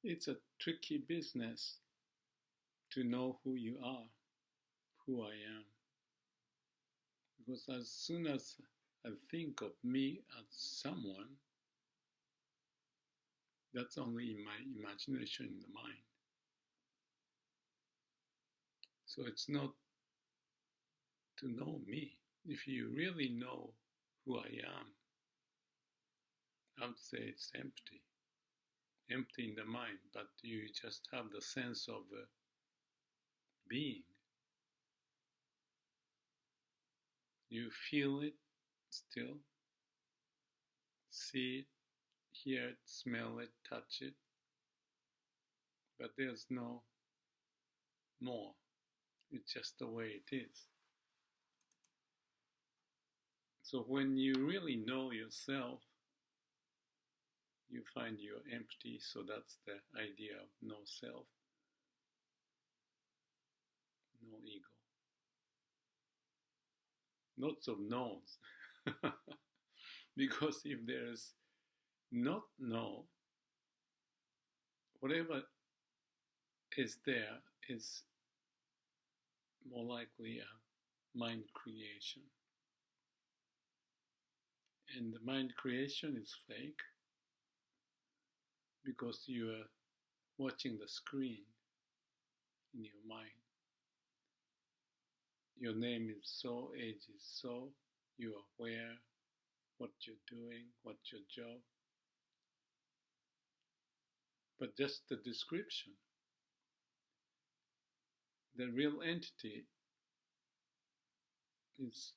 It's a tricky business to know who you are, who I am. Because as soon as I think of me as someone, that's only in my imagination in the mind. So it's not to know me. If you really know who I am, I would say it's empty. Empty in the mind, but you just have the sense of being. You feel it still, see it, hear it, smell it, touch it, but there's no more. It's just the way it is. So when you really know yourself, you find you're empty, so that's the idea of no self, no ego. Lots of no's. Because if there's not no, whatever is there is more likely a mind creation. And the mind creation is fake because you are watching the screen in your mind. Your name is so, age is so, you are aware what you're doing, what's your job. But just the description. The real entity is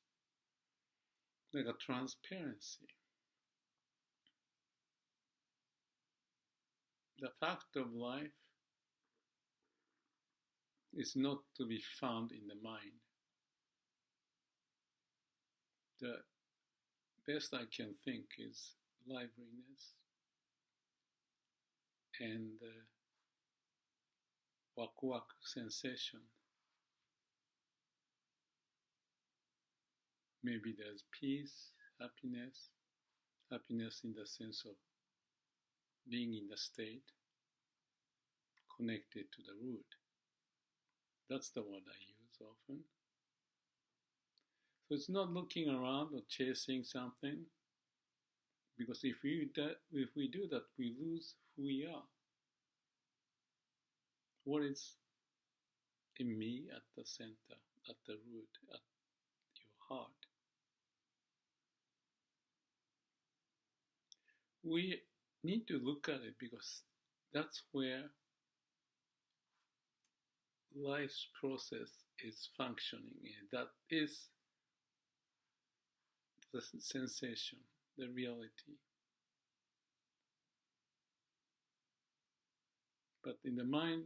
like a transparency. The fact of life is not to be found in the mind. The best I can think is liveliness and waku-waku sensation. Maybe there's peace, happiness in the sense of being in the state connected to the root. That's the word I use often. So it's not looking around or chasing something, because if we do that, we lose who we are. What is in me at the center, at the root, at your heart? We need to look at it because that's where life's process is functioning. That is the sensation, the reality. But in the mind,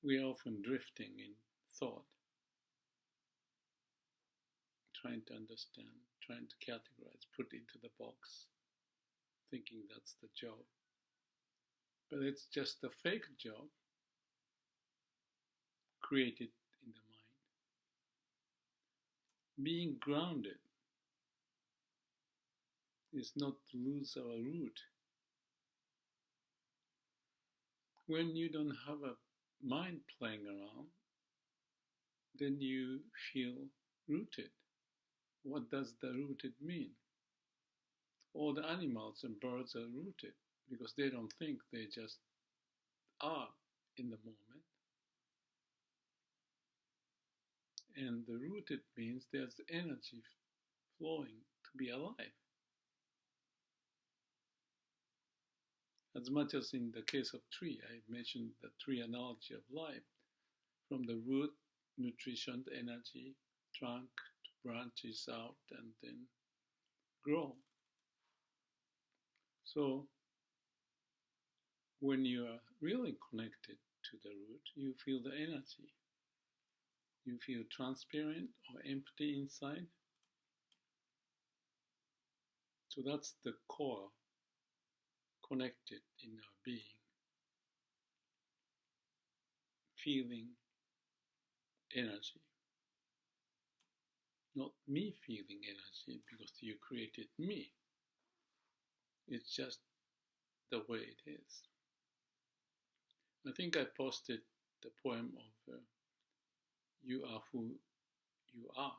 we are often drifting in thought, trying to understand, trying to categorize, put into the box, thinking that's the job. But it's just a fake job created in the mind. Being grounded is not to lose our root. When you don't have a mind playing around, then you feel rooted. What does the rooted mean? All the animals and birds are rooted because they don't think, they just are in the moment. And the rooted means there's energy flowing to be alive. As much as in the case of tree, I mentioned the tree analogy of life. From the root, nutrition, energy, trunk, branches out, and then grow. So, when you are really connected to the root, you feel the energy. You feel transparent or empty inside. So that's the core connected in our being. Feeling energy. Not me feeling energy because you created me. It's just the way it is. I think I posted the poem of You Are Who You Are,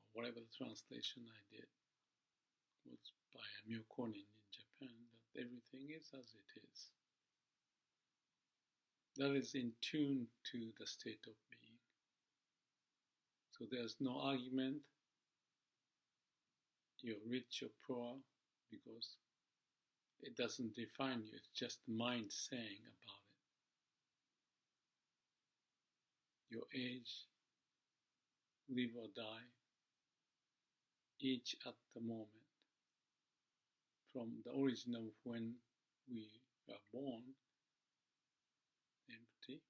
or whatever the translation I did was by Amio Konin in Japan, that everything is as it is. That is in tune to the state of being. So there's no argument, you're rich or poor, because it doesn't define you, it's just the mind saying about it. Your age, live or die, each at the moment. From the origin of when we are born, empty,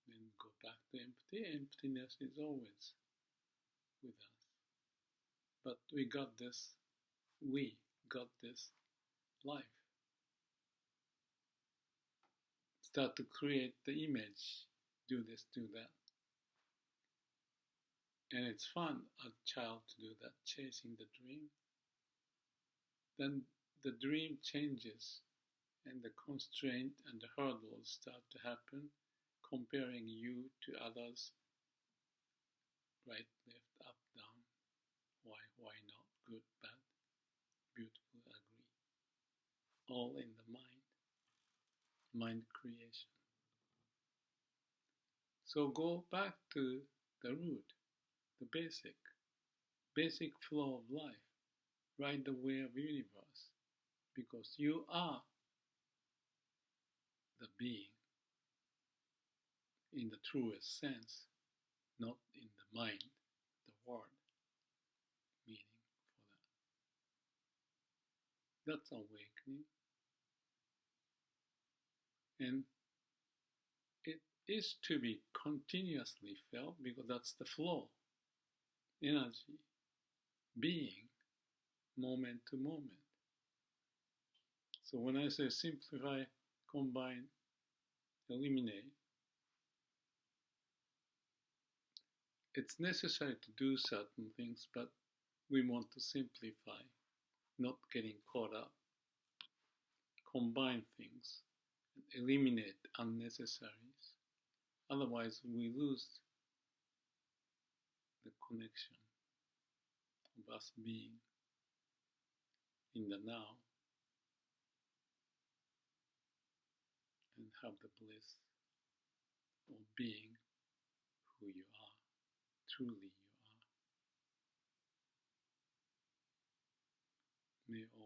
then go back to empty. Emptiness is always with us. But we got this life. Start to create the image, do this, do that. And it's fun, a child, to do that, chasing the dream. Then the dream changes and the constraint and the hurdles start to happen, comparing you to others, right, left, up, down, why not, good, bad, beautiful, ugly, all in the mind creation. So go back to the root, the basic flow of life, right the way of universe, because you are the being in the truest sense, not in the mind, the word meaning for that. That's awakening. And it is to be continuously felt because that's the flow, energy, being, moment to moment. So when I say simplify, combine, eliminate, it's necessary to do certain things, but we want to simplify, not getting caught up. Combine things, and eliminate unnecessaries. Otherwise, we lose the connection of us being in the now and have the bliss of being who you are, truly you are. May all